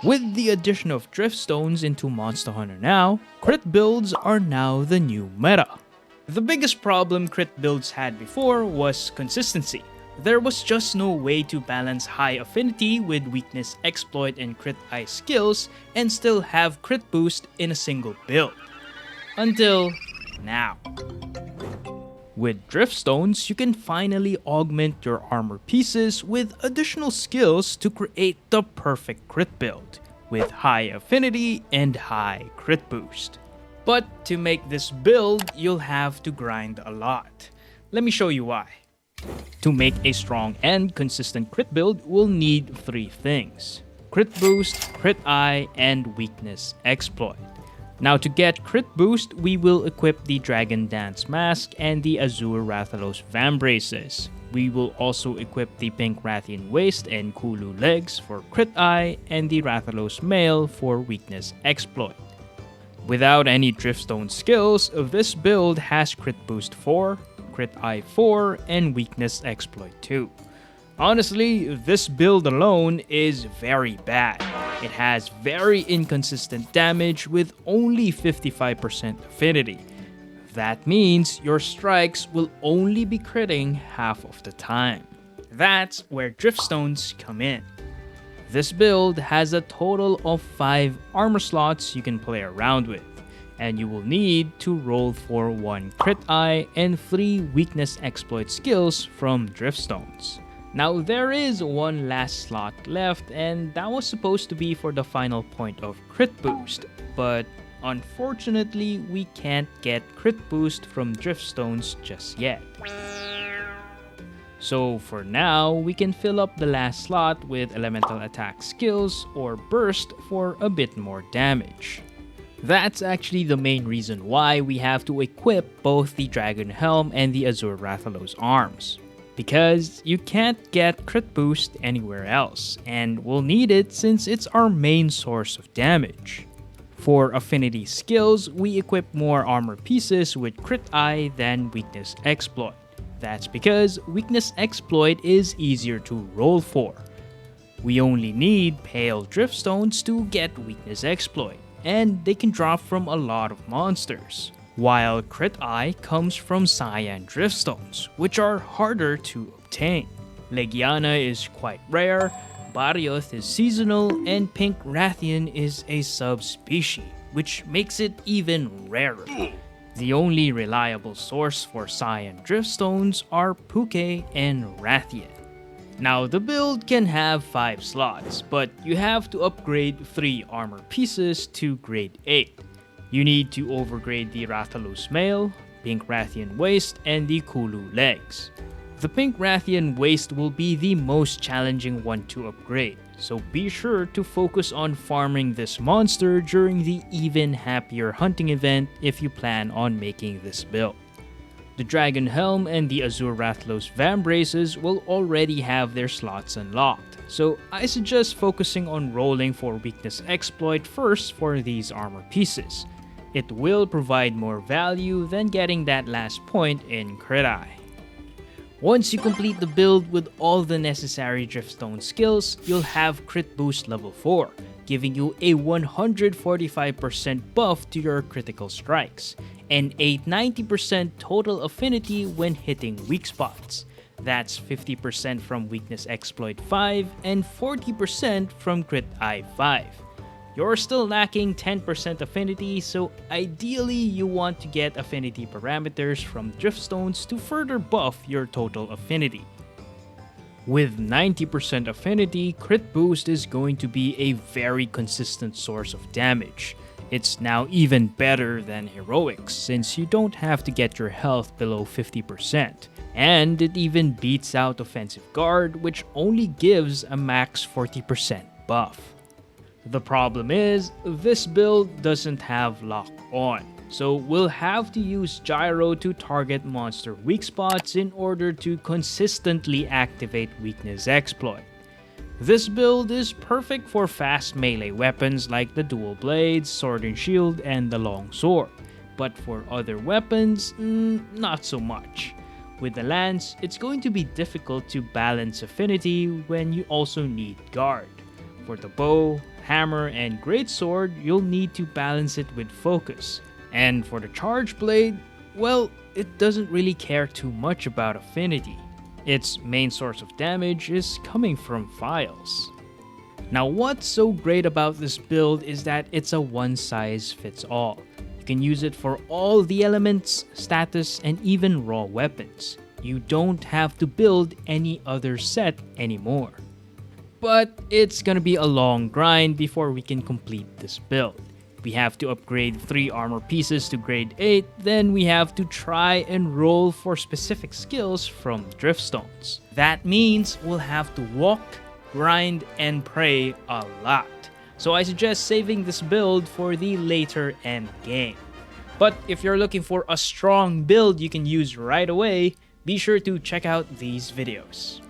With the addition of Driftstones into Monster Hunter Now, crit builds are now the new meta. The biggest problem crit builds had before was consistency. There was just no way to balance high affinity with weakness exploit and crit eye skills and still have crit boost in a single build. Until now. With Driftstones, you can finally augment your armor pieces with additional skills to create the perfect crit build, with high affinity and high crit boost. But to make this build, you'll have to grind a lot. Let me show you why. To make a strong and consistent crit build, we'll need 3 things: crit boost, crit eye, and weakness exploit. Now to get crit boost, we will equip the Dragon Dance Mask and the Azure Rathalos Vambraces. We will also equip the Pink Rathian Waist and Kulu Legs for crit eye and the Rathalos Mail for weakness exploit. Without any Driftstone skills, this build has crit boost 4, crit eye 4, and weakness exploit 2. Honestly, this build alone is very bad. It has very inconsistent damage with only 55% affinity. That means your strikes will only be critting half of the time. That's where Driftstones come in. This build has a total of 5 armor slots you can play around with, and you will need to roll for 1 crit eye and 3 weakness exploit skills from Driftstones. Now there is one last slot left, and that was supposed to be for the final point of crit boost, but unfortunately we can't get crit boost from Driftstones just yet. So for now, we can fill up the last slot with elemental attack skills or burst for a bit more damage. That's actually the main reason why we have to equip both the Dragon Helm and the Azure Rathalos arms. Because you can't get crit boost anywhere else, and we'll need it since it's our main source of damage. For affinity skills, we equip more armor pieces with crit eye than weakness exploit. That's because weakness exploit is easier to roll for. We only need pale Driftstones to get weakness exploit, and they can drop from a lot of monsters. While crit eye comes from cyan Driftstones, which are harder to obtain. Legiana is quite rare, Barioth is seasonal, and Pink Rathian is a subspecies, which makes it even rarer. The only reliable source for cyan Driftstones are Puke and Rathian. Now the build can have 5 slots, but you have to upgrade 3 armor pieces to grade 8. You need to overgrade the Rathalos Mail, Pink Rathian Waist, and the Kulu Legs. The Pink Rathian Waist will be the most challenging one to upgrade, so be sure to focus on farming this monster during the Even Happier Hunting event if you plan on making this build. The Dragon Helm and the Azure Rathalos Vambraces will already have their slots unlocked, so I suggest focusing on rolling for weakness exploit first for these armor pieces. It will provide more value than getting that last point in crit eye. Once you complete the build with all the necessary Driftstone skills, you'll have crit boost level 4, giving you a 145% buff to your critical strikes, and a 90% total affinity when hitting weak spots. That's 50% from weakness exploit 5 and 40% from crit eye 5. You're still lacking 10% affinity, so ideally you want to get affinity parameters from Driftstones to further buff your total affinity. With 90% affinity, crit boost is going to be a very consistent source of damage. It's now even better than heroics since you don't have to get your health below 50%. And it even beats out offensive guard, which only gives a max 40% buff. The problem is, this build doesn't have lock on, so we'll have to use gyro to target monster weak spots in order to consistently activate weakness exploit. This build is perfect for fast melee weapons like the dual blades, sword and shield, and the long sword, but for other weapons, not so much. With the lance, it's going to be difficult to balance affinity when you also need guard. For the bow, hammer and greatsword, you'll need to balance it with focus. And for the charge blade, well, it doesn't really care too much about affinity. Its main source of damage is coming from files. Now what's so great about this build is that it's a one-size-fits-all. You can use it for all the elements, status, and even raw weapons. You don't have to build any other set anymore. But it's gonna be a long grind before we can complete this build. We have to upgrade 3 armor pieces to grade 8, then we have to try and roll for specific skills from Driftstones. That means we'll have to walk, grind, and pray a lot. So I suggest saving this build for the later end game. But if you're looking for a strong build you can use right away, be sure to check out these videos.